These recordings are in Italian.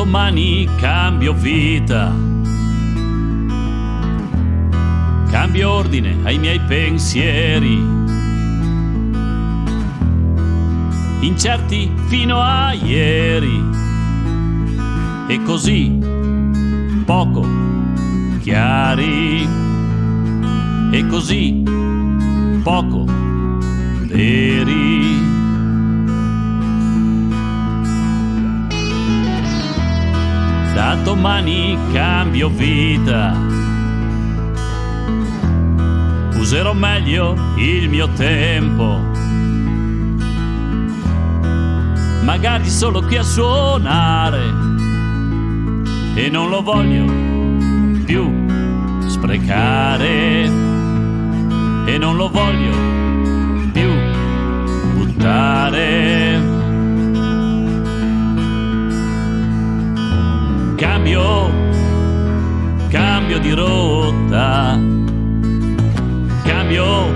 domani cambio vita, cambio ordine ai miei pensieri, incerti fino a ieri, e così poco chiari, e così poco veri. Da domani cambio vita, userò meglio il mio tempo, magari solo qui a suonare, e non lo voglio più sprecare, e non lo voglio più buttare. Cambio di rotta, cambio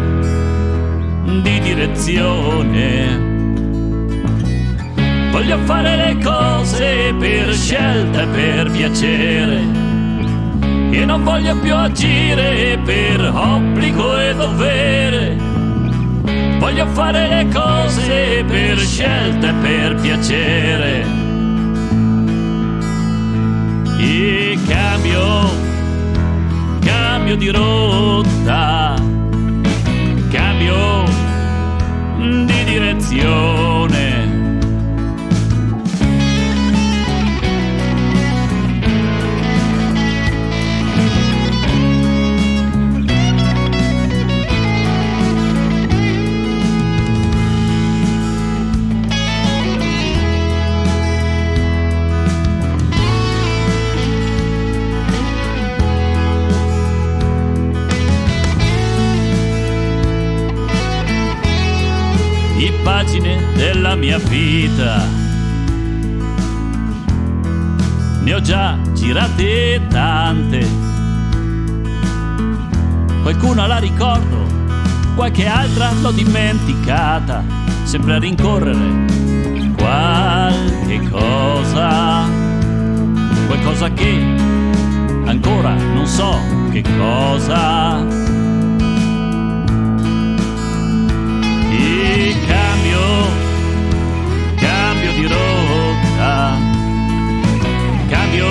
di direzione. Voglio fare le cose per scelta e per piacere, e non voglio più agire per obbligo e dovere. Voglio fare le cose per scelta e per piacere, e cambio di rotta, cambio di direzione. Pagine della mia vita ne ho già girate tante, qualcuna la ricordo, qualche altra l'ho dimenticata, sempre a rincorrere qualche cosa, qualcosa che ancora non so che cosa. Cambio di rotta, cambio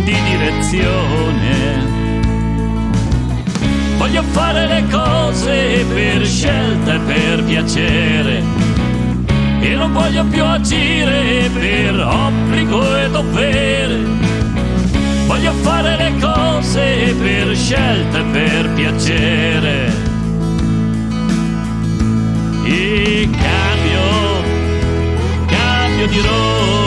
di direzione. Voglio fare le cose per scelta e per piacere, e non voglio più agire per obbligo e dovere. Voglio fare le cose per scelta e per piacere, e cambio di rotta.